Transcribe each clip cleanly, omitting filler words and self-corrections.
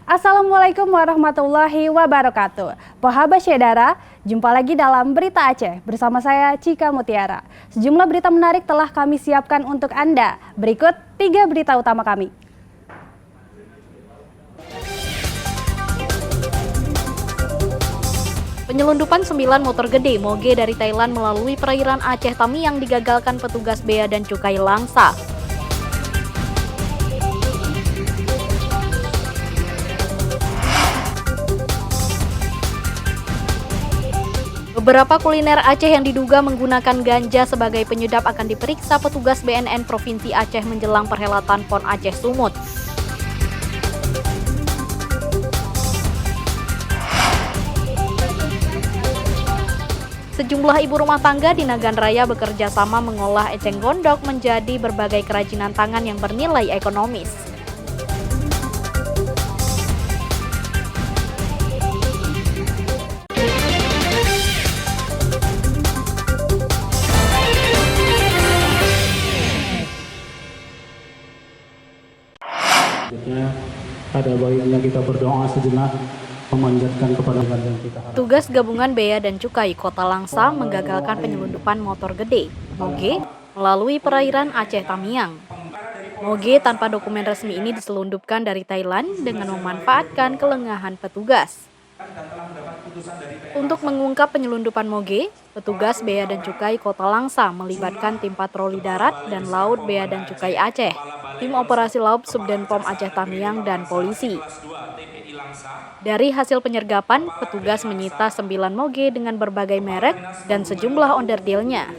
Assalamualaikum warahmatullahi wabarakatuh. Pohabat Syedara, jumpa lagi dalam Berita Aceh bersama saya Cika Mutiara. Sejumlah berita menarik telah kami siapkan untuk Anda. Berikut 3 berita utama kami. Penyelundupan 9 motor gede moge dari Thailand melalui perairan Aceh Tamiang digagalkan petugas Bea dan Cukai Langsa. Beberapa kuliner Aceh yang diduga menggunakan ganja sebagai penyedap akan diperiksa petugas BNN Provinsi Aceh menjelang perhelatan PON Aceh Sumut. Sejumlah ibu rumah tangga di Nagan Raya bekerja sama mengolah eceng gondok menjadi berbagai kerajinan tangan yang bernilai ekonomis. Ada baiknya kita berdoa sejenak memanjatkan kepada yang kita harapkan. Tugas gabungan Bea dan Cukai Kota Langsa menggagalkan penyelundupan motor gede moge melalui perairan Aceh Tamiang. Moge tanpa dokumen resmi ini diselundupkan dari Thailand dengan memanfaatkan kelengahan petugas. Untuk mengungkap penyelundupan moge, petugas Bea dan Cukai Kota Langsa melibatkan tim patroli darat dan laut Bea dan Cukai Aceh, tim operasi laut Subdenpom Aceh Tamiang, dan polisi. Dari hasil penyergapan, petugas menyita 9 moge dengan berbagai merek dan sejumlah onderdilnya.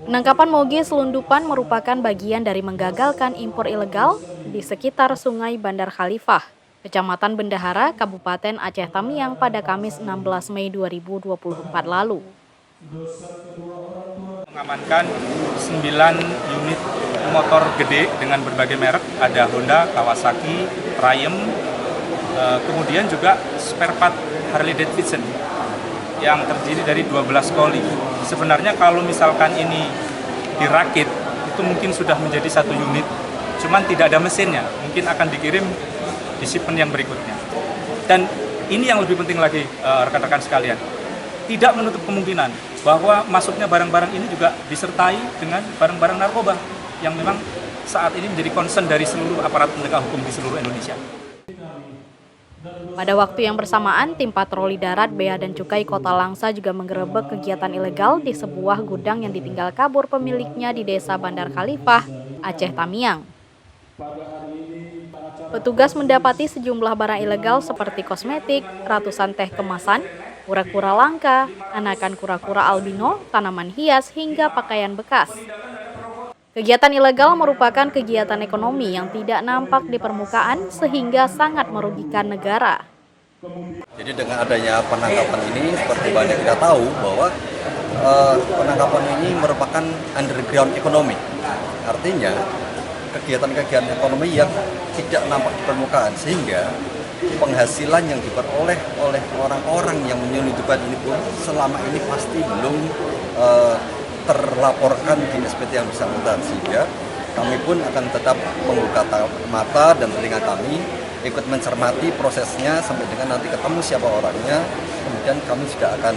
Penangkapan moge selundupan merupakan bagian dari menggagalkan impor ilegal di sekitar Sungai Bandar Khalifah, Kecamatan Bendahara, Kabupaten Aceh Tamiang pada Kamis 16 Mei 2024 lalu. Mengamankan 9 unit motor gede dengan berbagai merek, ada Honda, Kawasaki, Triumph, kemudian juga spare part Harley Davidson yang terdiri dari 12 koli. Sebenarnya kalau misalkan ini dirakit, itu mungkin sudah menjadi 1 unit, cuman tidak ada mesinnya, mungkin akan dikirim di shipment yang berikutnya. Dan ini yang lebih penting lagi, rekan-rekan sekalian, tidak menutup kemungkinan bahwa masuknya barang-barang ini juga disertai dengan barang-barang narkoba yang memang saat ini menjadi concern dari seluruh aparat penegak hukum di seluruh Indonesia. Pada waktu yang bersamaan, tim patroli darat Bea dan Cukai Kota Langsa juga menggerebek kegiatan ilegal di sebuah gudang yang ditinggal kabur pemiliknya di Desa Bandar Khalifah, Aceh Tamiang. Petugas mendapati sejumlah barang ilegal seperti kosmetik, ratusan teh kemasan, kura-kura langka, anakan kura-kura albino, tanaman hias, hingga pakaian bekas. Kegiatan ilegal merupakan kegiatan ekonomi yang tidak nampak di permukaan sehingga sangat merugikan negara. Jadi dengan adanya penangkapan ini, seperti banyak kita tahu bahwa penangkapan ini merupakan underground ekonomi. Artinya kegiatan-kegiatan ekonomi yang tidak nampak di permukaan, sehingga penghasilan yang diperoleh oleh orang-orang yang menyelundupkan ini pun selama ini pasti belum terlaporkan di SPT yang bersangkutan, sehingga kami pun akan tetap membuka mata dan telinga kami, ikut mencermati prosesnya sampai dengan nanti ketemu siapa orangnya, kemudian kami juga akan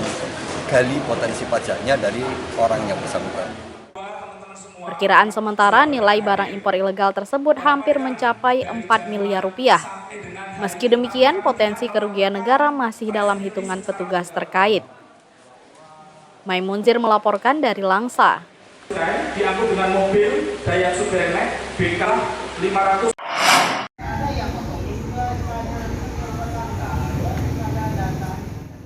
gali potensi pajaknya dari orang yang bersangkutan. Perkiraan sementara nilai barang impor ilegal tersebut hampir mencapai 4 miliar rupiah. Meski demikian, potensi kerugian negara masih dalam hitungan petugas terkait. Maimunzir melaporkan dari Langsa. Diangkut dengan mobil Daihatsu Grand BK 500.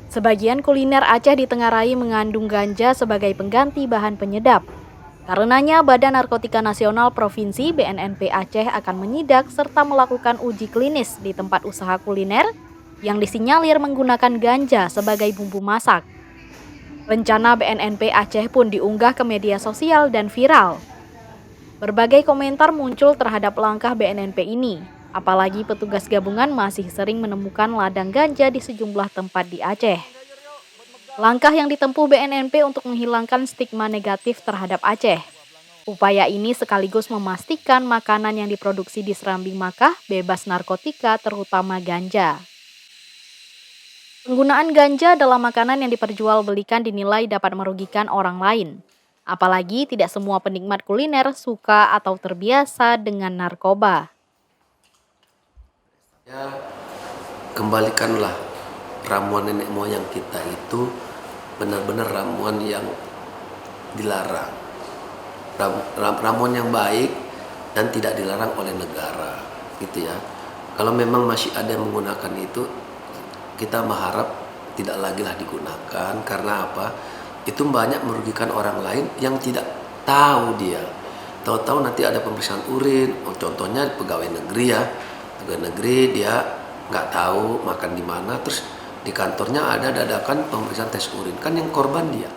Sebagian kuliner Aceh ditengarai mengandung ganja sebagai pengganti bahan penyedap. Karenanya, Badan Narkotika Nasional Provinsi BNNP Aceh akan menyidak serta melakukan uji klinis di tempat usaha kuliner yang disinyalir menggunakan ganja sebagai bumbu masak. Rencana BNNP Aceh pun diunggah ke media sosial dan viral. Berbagai komentar muncul terhadap langkah BNNP ini, apalagi petugas gabungan masih sering menemukan ladang ganja di sejumlah tempat di Aceh. Langkah yang ditempuh BNNP untuk menghilangkan stigma negatif terhadap Aceh. Upaya ini sekaligus memastikan makanan yang diproduksi di Serambi Makkah bebas narkotika, terutama ganja. Penggunaan ganja dalam makanan yang diperjualbelikan dinilai dapat merugikan orang lain. Apalagi tidak semua penikmat kuliner suka atau terbiasa dengan narkoba. Ya, kembalikanlah ramuan nenek moyang kita itu benar-benar ramuan yang dilarang. Ramuan yang baik dan tidak dilarang oleh negara, gitu ya. Kalau memang masih ada yang menggunakan itu, kita mengharap tidak lagi lah digunakan. Karena apa? Itu banyak merugikan orang lain yang tidak tahu dia. Tahu-tahu nanti ada pemeriksaan urin. Contohnya pegawai negeri ya, pegawai negeri dia nggak tahu makan di mana, terus di kantornya ada dadakan pemeriksaan tes urin, kan yang korban dia.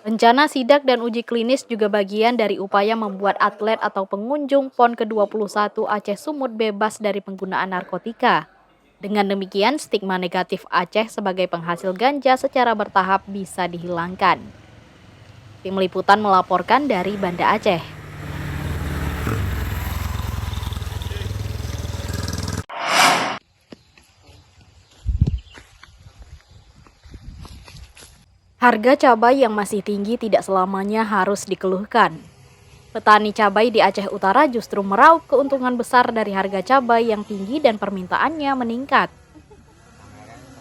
Rencana sidak dan uji klinis juga bagian dari upaya membuat atlet atau pengunjung PON ke-21 Aceh Sumut bebas dari penggunaan narkotika. Dengan demikian, stigma negatif Aceh sebagai penghasil ganja secara bertahap bisa dihilangkan. Tim Liputan melaporkan dari Banda Aceh. Harga cabai yang masih tinggi tidak selamanya harus dikeluhkan. Petani cabai di Aceh Utara justru meraup keuntungan besar dari harga cabai yang tinggi dan permintaannya meningkat.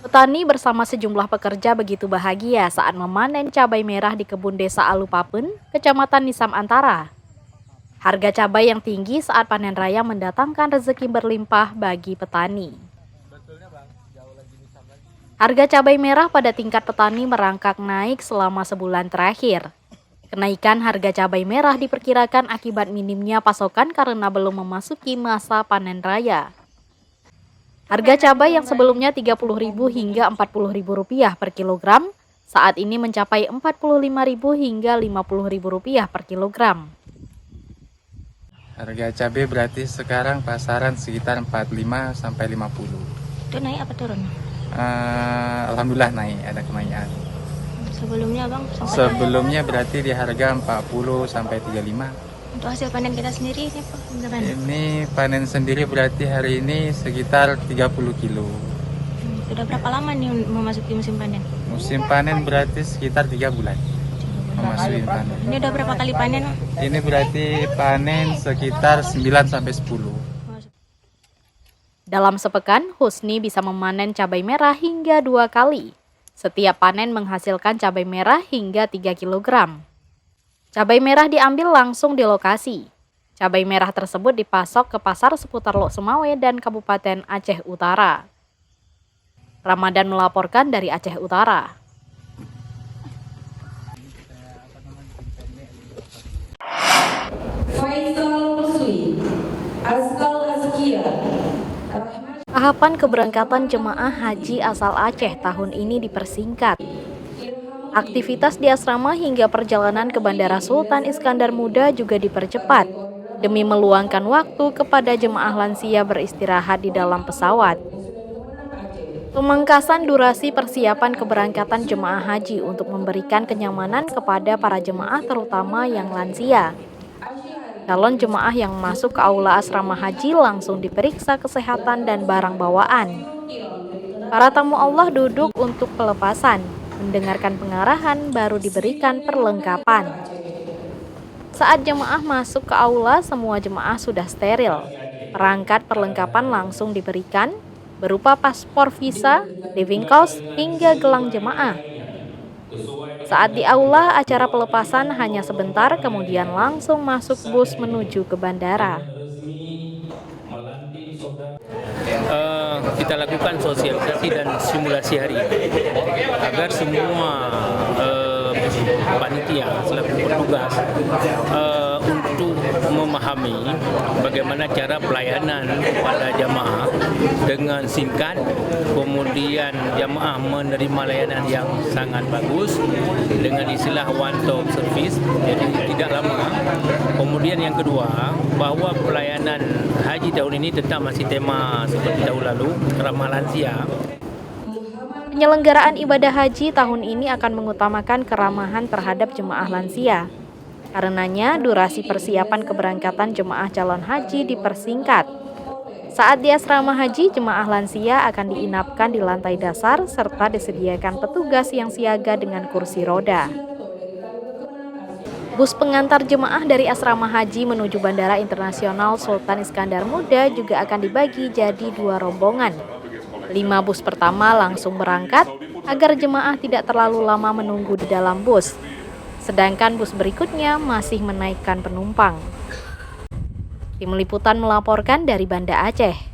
Petani bersama sejumlah pekerja begitu bahagia saat memanen cabai merah di kebun desa Alupapen, Kecamatan Nisam Antara. Harga cabai yang tinggi saat panen raya mendatangkan rezeki berlimpah bagi petani. Harga cabai merah pada tingkat petani merangkak naik selama sebulan terakhir. Kenaikan harga cabai merah diperkirakan akibat minimnya pasokan karena belum memasuki masa panen raya. Harga cabai yang sebelumnya Rp30.000 hingga Rp40.000 per kilogram, saat ini mencapai Rp45.000 hingga Rp50.000 per kilogram. Harga cabai berarti sekarang pasaran sekitar 45 sampai 50. Itu naik apa turun? Alhamdulillah naik, ada kenaikan. Sebelumnya bang? Sebelumnya berarti di harga 40 sampai 35. Untuk hasil panen kita sendiri ini apa? Gimana? Ini panen sendiri berarti hari ini sekitar 30 kilo. Sudah berapa lama nih memasuki musim panen? Musim panen berarti sekitar 3 bulan memasuki panen. Ini udah berapa kali panen? Ini berarti panen sekitar 9 sampai 10. Dalam sepekan, Husni bisa memanen cabai merah hingga 2 kali. Setiap panen menghasilkan cabai merah hingga 3 kg. Cabai merah diambil langsung di lokasi. Cabai merah tersebut dipasok ke pasar seputar Lok Semawe dan Kabupaten Aceh Utara. Ramadan melaporkan dari Aceh Utara. Tahapan keberangkatan jemaah haji asal Aceh tahun ini dipersingkat. Aktivitas di asrama hingga perjalanan ke Bandara Sultan Iskandar Muda juga dipercepat demi meluangkan waktu kepada jemaah lansia beristirahat di dalam pesawat. Pemangkasan durasi persiapan keberangkatan jemaah haji untuk memberikan kenyamanan kepada para jemaah terutama yang lansia. Calon jemaah yang masuk ke aula asrama haji langsung diperiksa kesehatan dan barang bawaan. Para tamu Allah duduk untuk pelepasan, mendengarkan pengarahan baru diberikan perlengkapan. Saat jemaah masuk ke aula, semua jemaah sudah steril. Perangkat perlengkapan langsung diberikan, berupa paspor visa, living cost, hingga gelang jemaah. Saat di aula, acara pelepasan hanya sebentar, kemudian langsung masuk bus menuju ke bandara. Kita lakukan sosialisasi dan simulasi hari ini agar semua panitia selaku petugas untuk memahami bagaimana cara pelayanan kepada jamaah dengan singkat, kemudian jamaah menerima layanan yang sangat bagus dengan istilah one stop service, jadi tidak lama. Kemudian yang kedua, bahwa pelayanan haji tahun ini tetap masih tema seperti tahun lalu, ramah lansia. Penyelenggaraan ibadah haji tahun ini akan mengutamakan keramahan terhadap jemaah lansia. Karenanya, durasi persiapan keberangkatan jemaah calon haji dipersingkat. Saat di asrama haji, jemaah lansia akan diinapkan di lantai dasar serta disediakan petugas yang siaga dengan kursi roda. Bus pengantar jemaah dari asrama haji menuju Bandara Internasional Sultan Iskandar Muda juga akan dibagi jadi 2 rombongan. 5 bus pertama langsung berangkat agar jemaah tidak terlalu lama menunggu di dalam bus. Sedangkan bus berikutnya masih menaikkan penumpang. Tim Liputan melaporkan dari Banda Aceh.